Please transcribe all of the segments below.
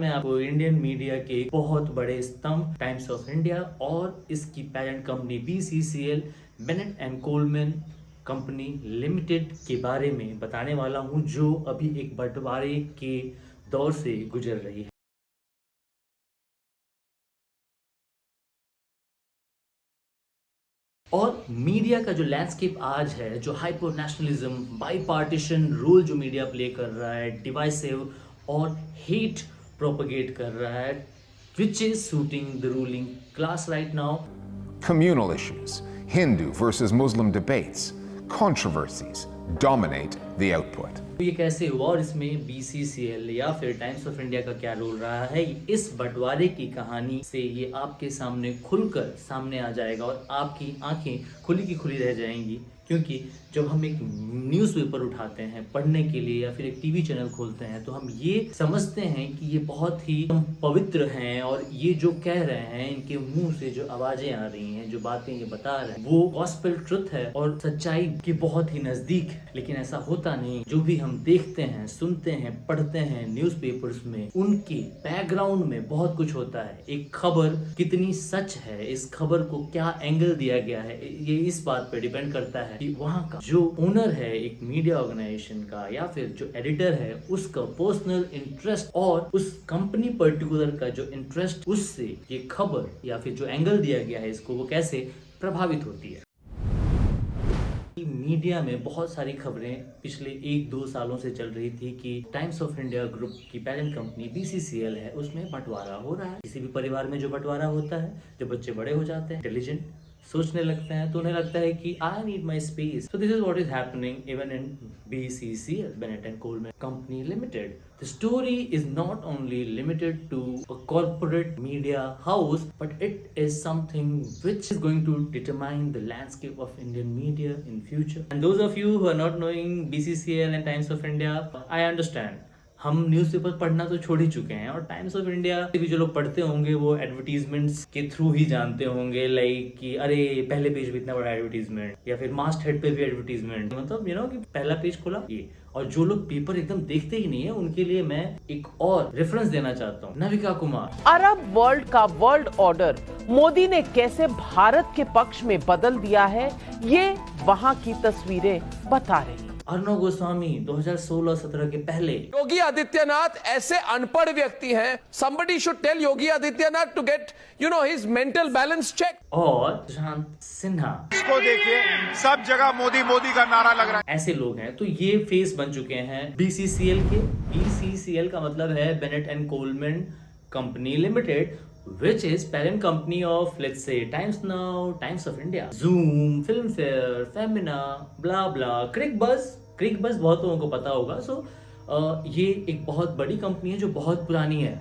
मैं आपको Indian media के एक बहुत बड़े स्तंभ टाइम्स ऑफ इंडिया और इसकी parent company BCCL Bennett and Colman company limited के बारे में बताने वाला हूं, जो अभी एक बंटवारे के दौर से गुजर रही है। और मीडिया का जो लैंडस्केप आज है, जो hyper nationalism, by partition role जो मीडिया प्ले कर रहा है, डिवाइसिव और हेट प्रोपगेट कर रहा है, which is suiting the ruling class right now. Communal issues, Hindu versus Muslim debates, controversies dominate the output. ये कैसे हुआ और इसमें बीसीसीएल या फिर टाइम्स ऑफ इंडिया का क्या रोल रहा है, इस बंटवारे की कहानी से ये आपके सामने खुलकर सामने आ जाएगा और आपकी आंखें खुली की खुली रह जाएंगी। क्योंकि जब हम एक न्यूज़पेपर उठाते हैं पढ़ने के लिए या फिर एक टीवी चैनल खोलते हैं, तो हम ये समझते हैं कि ये बहुत ही पवित्र हैं और ये जो कह रहे हैं, इनके मुंह से जो आवाजें आ रही हैं, जो बातें ये बता रहे हैं, वो गॉस्पेल ट्रुथ है और सच्चाई के बहुत ही नजदीक है। लेकिन ऐसा होता नहीं। जो भी हम देखते हैं, सुनते हैं, पढ़ते हैं न्यूज़पेपर्स में, उनके बैकग्राउंड में बहुत कुछ होता है। एक खबर कितनी सच है, इस खबर को क्या एंगल दिया गया है, ये इस बात पे डिपेंड करता है कि वहाँ का जो ओनर है एक मीडिया ऑर्गेनाइजेशन का या फिर जो एडिटर है, उसका पर्सनल इंटरेस्ट और उस कंपनी पर्टिकुलर का जो इंटरेस्ट, उससे ये खबर या फिर जो एंगल दिया गया है इसको, वो कैसे प्रभावित होती है। मीडिया में बहुत सारी खबरें पिछले 1-2 सालों से चल रही थी कि टाइम्स ऑफ इंडिया ग्रुप की पेरेंट कंपनी बीसीसीएल है, उसमें बंटवारा हो रहा है। किसी भी परिवार में जो बंटवारा होता है, जब बच्चे बड़े हो जाते हैं, इंटेलिजेंट सोचने लगते हैं, तो उन्हें लगता है कि I need my space. So this is what is happening even in BCCL Bennett and Colman company limited. The story is not only limited to a corporate media house, but it is something which is going to determine the landscape of Indian media in future. And those of you who are not knowing BCCL and Times of India, I understand. हम newspaper पढ़ना तो छोड़ ही चुके हैं और times of India भी जो लोग पढ़ते होंगे वो एडवर्टीजमेंट्स के थ्रू ही जानते होंगे, लाइक कि अरे पहले पेज पे इतना बड़ा एडवर्टीजमेंट या फिर मास्ट हेड पे भी एडवर्टीजमेंट, मतलब कि पहला पेज खोला ये। और जो लोग पेपर एकदम देखते ही नहीं है, उनके लिए मैं एक और रेफरेंस देना चाहता हूँ। नविका कुमार। अरब वर्ल्ड का वर्ल्ड ऑर्डर मोदी ने कैसे भारत के पक्ष में बदल दिया है, ये वहाँ की तस्वीरें बता रही। अर्णव गोस्वामी 2016-17 के पहले। योगी आदित्यनाथ ऐसे अनपढ़ व्यक्ति हैं, somebody should tell Yogi Adityanath to get his mental balance check। और सुशांत सिन्हा। इसको देखिए, सब जगह मोदी मोदी का नारा लग रहा है। ऐसे लोग हैं, तो ये फेस बन चुके हैं बीसीसीएल के। बीसीसीएल का मतलब है Bennett and Colman company limited, which is parent company of, let's say, Times Now, Times of India, Zoom, Filmfare, Femina, blah blah, CricBuzz बहुत लोगों को पता होगा। ये एक बहुत बड़ी कंपनी है जो बहुत पुरानी है,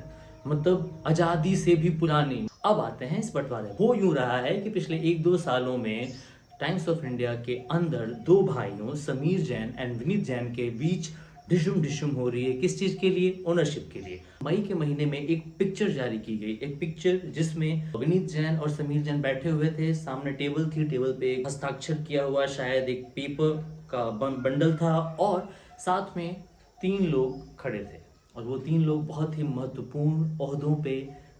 मतलब आज़ादी से भी पुरानी। अब आते हैं इस बंटवारे। हो यूं रहा है कि पिछले 1-2 सालों में टाइम्स ऑफ इंडिया के अंदर 2 भाइयों समीर जैन एंड विनीत जैन के बीच डिशुम हो रही है। किस चीज के लिए? ओनरशिप के लिए। मई के महीने में एक पिक्चर जारी की गई, एक पिक्चर जिसमें विनीत जैन और समीर जैन बैठे हुए थे, सामने टेबल थी, टेबल पे हस्ताक्षर किया हुआ शायद एक पेपर का बंडल था और साथ में 3 लोग खड़े थे और वो 3 लोग बहुत ही महत्वपूर्ण ओहदों पे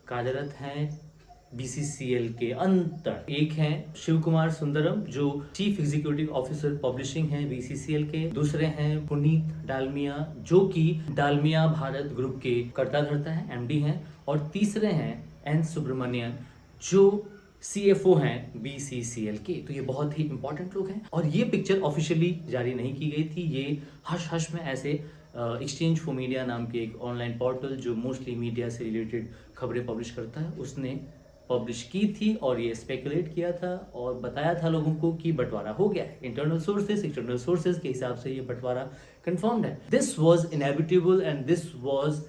कार्यरत हैं बीसीसीएल के अंतर। एक हैं शिव कुमार सुंदरम जो चीफ एग्जीक्यूटिव ऑफिसर पब्लिशिंग हैं बीसीसीएल के। दूसरे हैं पुनीत डालमिया जो कि डालमिया भारत ग्रुप के कर्ता धर्ता हैं, एमडी हैं। और तीसरे हैं एन सुब्रमण्यन जो सीएफओ हैं बीसीसीएल के। तो ये बहुत ही इंपॉर्टेंट लोग हैं और ये पिक्चर ऑफिशियली जारी नहीं की गई थी। ये हश हश में ऐसे एक्सचेंज फॉर मीडिया नाम के एक ऑनलाइन पोर्टल जो मोस्टली मीडिया से रिलेटेड खबरें पब्लिश करता है, उसने पब्लिश की थी और ये स्पेकुलेट किया था और बताया था लोगों को कि बंटवारा हो गया है। इंटरनल सोर्सेज, एक्सटर्नल सोर्सेज के हिसाब से ये बंटवारा कंफर्म्ड है। This was inevitable and this was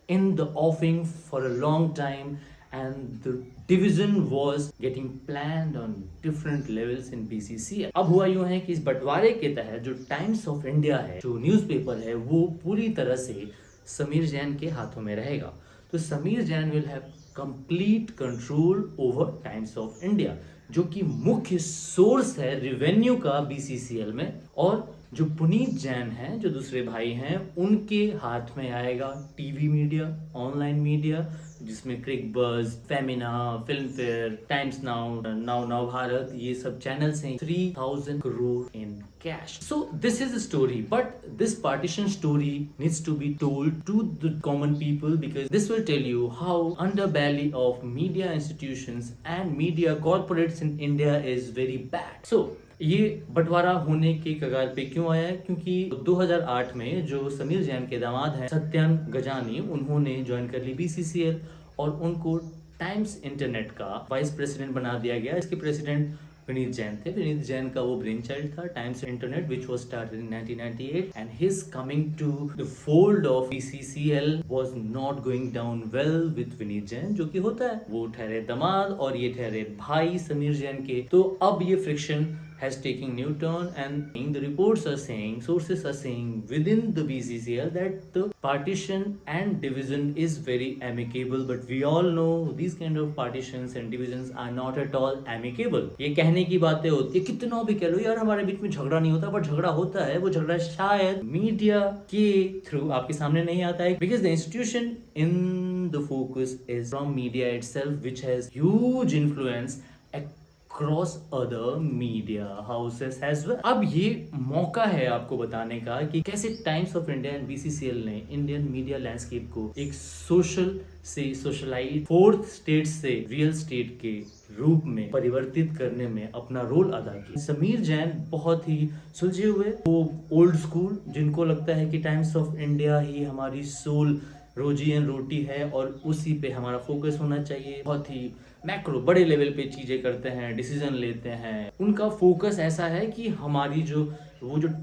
in the ऑफिंग for a long time and the division was getting planned on different levels in BCCL। अब हुआ यूं है कि इस बंटवारे के तहत जो टाइम्स ऑफ इंडिया है, जो न्यूज़पेपर है, वो पूरी तरह से समीर जैन के हाथों में रहेगा। तो Sameer Jain will have complete control over times of India, जो कि मुख्य सोर्स है रेवेन्यू का बीसीसीएल में। और जो पुनीत जैन हैं, जो दूसरे भाई हैं, उनके हाथ में आएगा टीवी मीडिया, ऑनलाइन मीडिया, जिसमें Cricbuzz, Femina, Filmfare, Times Now, Now Bharat, ये सब चैनल्स हैं। 3000 करोड़ इन cash. So this is the story, but this partition story needs to be told to the common people, because this will tell you how underbelly of media institutions and media corporates in India is very bad. So ये बंटवारा होने के कगार पे क्यों आया है? क्योंकि 2008 में जो समीर जैन के दामाद हैं सत्यन गजानी, उन्होंने ज्वाइन कर ली BCCL और उनको टाइम्स इंटरनेट का वाइस प्रेसिडेंट बना दिया गया। इसके प्रेसिडेंट विनीत जैन थे। विनीत जैन का वो ब्रेन चाइल्ड था times internet, which was started in 1998, and his coming to the fold of BCCL was not going down well with Vineet Jain, जो कि होता है। वो ठहरे दामाद और ये ठहरे भाई समीर जैन के। तो अब ये friction has taken new turn, and the reports are saying, sources are saying within the BCCL that the partition and division is very amicable, but we all know these kind of partitions and divisions are not at all amicable. ये कहने की बातें होती है, कितना भी कह लो यार हमारे बीच में झगड़ा नहीं होता, पर झगड़ा होता है। वो झगड़ा शायद मीडिया के थ्रू आपके सामने नहीं आता है, because the institution in the focus is from media itself, which has huge influence across other media houses as well. अब ये मौका है आपको बताने का कि कैसे times of India and BCCL ने इंडियन मीडिया लैंडस्केप को एक सोशल से सोशलाइज फोर्थ स्टेट से रियल स्टेट के रूप में परिवर्तित करने में अपना रोल अदा किया। समीर जैन बहुत ही सुलझे हुए, वो ओल्ड स्कूल, जिनको लगता है कि टाइम्स ऑफ इंडिया ही हमारी सोल रोजी एंड रोटी है और उसी पे हमारा फोकस होना चाहिए। बहुत ही मैक्रो बड़े लेवल पे चीजें करते हैं, डिसीजन लेते हैं। उनका फोकस ऐसा है कि हमारी जो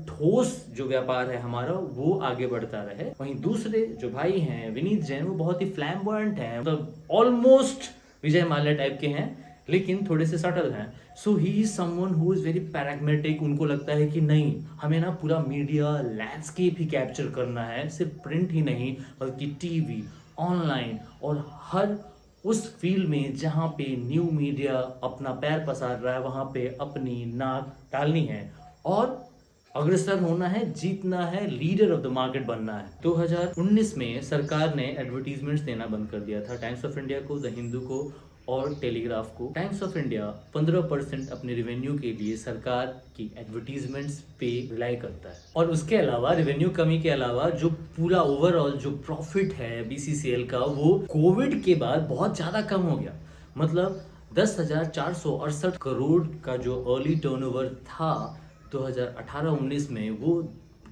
ठोस जो व्यापार है हमारा, वो आगे बढ़ता रहे। वहीं दूसरे जो भाई हैं विनीत जैन, वो बहुत ही फ्लैम्बॉयंट हैं, मतलब ऑलमोस्ट विजय माल्या टाइप के हैं, लेकिन थोड़े से सटल हैं। So he is someone who is very pragmatic. उनको लगता है कि नहीं, हमें ना पूरा मीडिया लैंडस्केप ही कैप्चर करना है, सिर्फ प्रिंट ही नहीं बल्कि टीवी, ऑनलाइन और हर उस फील्ड में जहाँ पे न्यू मीडिया अपना पैर पसार रहा है, वहाँ पे अपनी नाक डालनी है और अग्रसर होना है, जीतना है, लीडर ऑफ द मार्केट बनना है। 2019 में सरकार ने एडवर्टीजमेंट्स देना बंद कर दिया था टाइम्स ऑफ इंडिया को, द हिंदू को और टेलीग्राफ को। टाइम्स ऑफ इंडिया 15% अपने रेवेन्यू के लिए सरकार की एडवर्टीजमेंट्स पे रिलाई करता है, और उसके अलावा रेवेन्यू कमी के अलावा जो पूरा ओवरऑल जो प्रॉफिट है BCCL का, वो कोविड के बाद बहुत ज़्यादा कम हो गया। मतलब 10,468 करोड़ का जो अर्ली टर्नओवर था 2018-19 में, वो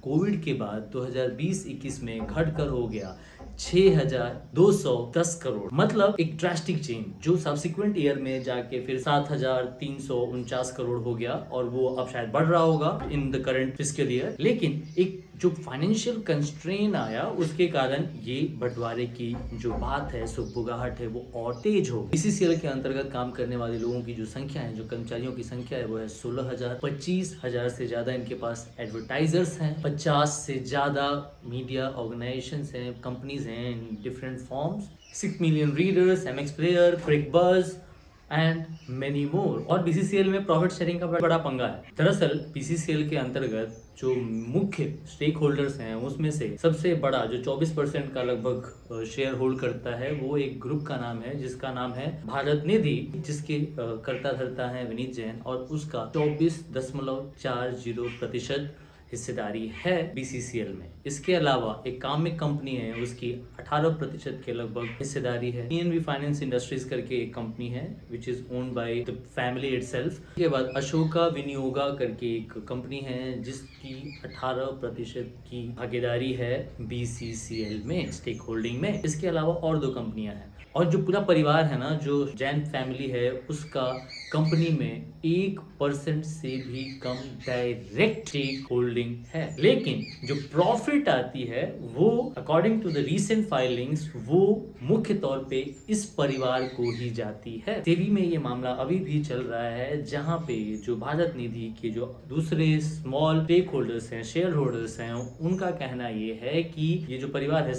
कोविड के बाद 2020-21 में घटकर हो गया 6,210 करोड़। मतलब एक ड्रास्टिक चेंज, जो सब्सिक्वेंट ईयर में जाके फिर 7,349 करोड़ हो गया, और वो अब शायद बढ़ रहा होगा in the current fiscal year. लेकिन एक जो फाइनेंशियल कंस्ट्रेन आया, उसके कारण ये बंटवारे की जो बात है, सुगबुगाहट है, वो और तेज हो। BCCL के अंतर्गत काम करने वाले लोगों की जो संख्या है, जो कर्मचारियों की संख्या है, वो है 16,000। 25,000 से ज्यादा इनके पास एडवर्टाइजर्स हैं, 50 से ज्यादा मीडिया ऑर्गेनाइजेशंस हैं, कंपनीज हैं in different forms, 6 million readers, MX player, Cricbuzz and many more. और BCCL में प्रॉफिट शेयरिंग का बड़ा पंगा है। दरअसल BCCL के अंतर्गत जो मुख्य स्टेक होल्डर्स हैं, उसमें से सबसे बड़ा जो 24% का लगभग शेयर होल्ड करता है, वो एक ग्रुप का नाम है जिसका नाम है भारत निधि, जिसके कर्ता धर्ता है विनीत जैन, और उसका 24.40% हिस्सेदारी है BCCL में। इसके अलावा एक कामिक कंपनी है, उसकी 18% के लगभग हिस्सेदारी है। PNB फाइनेंस इंडस्ट्रीज करके एक कंपनी है which is owned by the family itself. इसके बाद अशोका विनियोगा करके एक कंपनी है जिसकी 18% की भागीदारी है BCCL में, स्टेक होल्डिंग में। इसके अलावा और 2 कंपनियां हैं, और जो पूरा परिवार है ना, जो जैन फैमिली है, उसका कंपनी में 1% से भी कम डायरेक्ट स्टेक होल्डिंग है। लेकिन जो प्रॉफिट आती है, वो according to the recent filings, वो मुख्य तौर पे इस परिवार को ही जाती है। सेबी में ये मामला अभी भी चल रहा है, जहां पे जो भारत निधि के जो दूसरे स्मॉल स्टेक होल्डर्स हैं, शेयर होल्डर्स हैं, उनका कहना ये है कि ये जो परिवार है,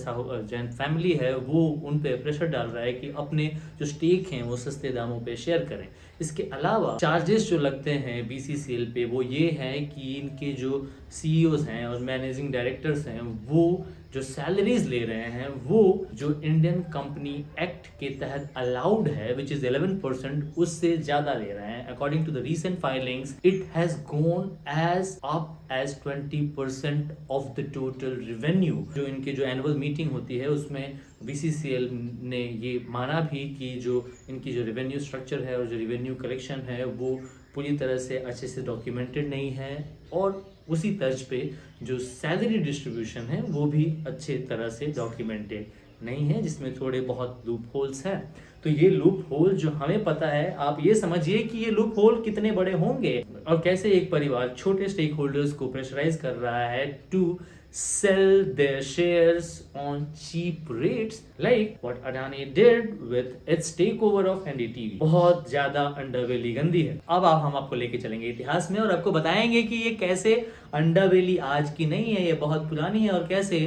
जैन फैमिली है, वो उन पे प्रेशर डाल रहा है कि अपने जो स्टेक हैं वो सस्ते दामों पे शेयर करें। इसके अलावा चार्जेस जो लगते हैं BCCL पे, वो ये है कि इनके जो CEOs हैं और मैनेजिंग डायरेक्टर्स हैं वो जो सैलरीज ले रहे हैं वो जो इंडियन कंपनी एक्ट के तहत अलाउड है विच इज 11% उससे ज्यादा ले रहे हैं. According to the recent filings it has gone as up as 20% of the total revenue. जो इनके जो एनुअल मीटिंग होती है उसमें BCCL ने ये माना भी कि जो इनकी जो रेवेन्यू स्ट्रक्चर है और जो रेवेन्यू कलेक्शन है वो पूरी तरह से अच्छे से डॉक्यूमेंटेड नहीं है और उसी तर्ज पे जो सैलरी डिस्ट्रीब्यूशन है वो भी अच्छे तरह से डॉक्यूमेंटेड नहीं है जिसमें थोड़े बहुत लूप होल्स हैं. तो ये लूप होल जो हमें पता है आप ये समझिए कि ये लूप होल कितने बड़े होंगे और कैसे एक परिवार छोटे स्टेक होल्डर्स को प्रेशराइज कर रहा है to sell their shares on cheap rates like what Adani did with its takeover of NDTV. बहुत ज्यादा अंडरबेली गंदी है. अब हम आपको लेके चलेंगे इतिहास में और आपको बताएंगे कि ये कैसे अंडरबेली आज की नहीं है, ये बहुत पुरानी है और कैसे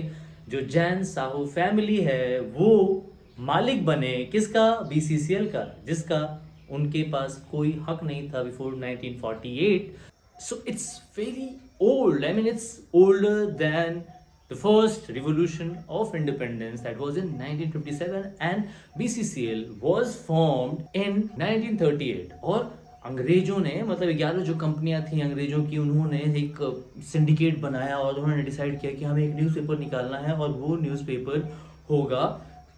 जो जैन साहू फैमिली है वो मालिक बने किसका, BCCL का, जिसका उनके पास कोई हक नहीं था before 1948. So it's very old. I mean, it's older than the first revolution of independence that was in 1957 and BCCL was formed in 1938. और अंग्रेजों ने मतलब 11 जो कंपनियां थी अंग्रेजों की उन्होंने एक सिंडिकेट बनाया और उन्होंने डिसाइड किया कि हमें एक न्यूज़पेपर निकालना है और वो न्यूज़पेपर होगा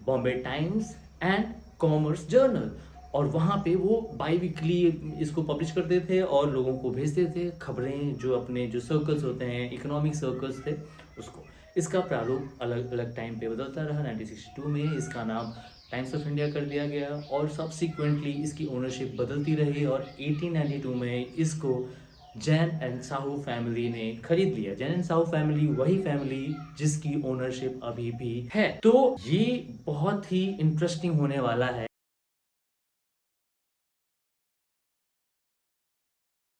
Bombay times and commerce journal. और वहाँ पे वो बाई वीकली इसको पब्लिश करते थे और लोगों को भेजते थे खबरें जो अपने जो सर्कल्स होते हैं इकोनॉमिक सर्कल्स थे उसको. इसका प्रारूप अलग अलग टाइम पे बदलता रहा. 1962 में इसका नाम टाइम्स ऑफ इंडिया कर दिया गया और सब्सिक्वेंटली इसकी ओनरशिप बदलती रही और 1892 में इसको जैन एंड साहू फैमिली ने खरीद लिया. जैन एंड साहू फैमिली वही फैमिली जिसकी ओनरशिप अभी भी है. तो ये बहुत ही इंटरेस्टिंग होने वाला है.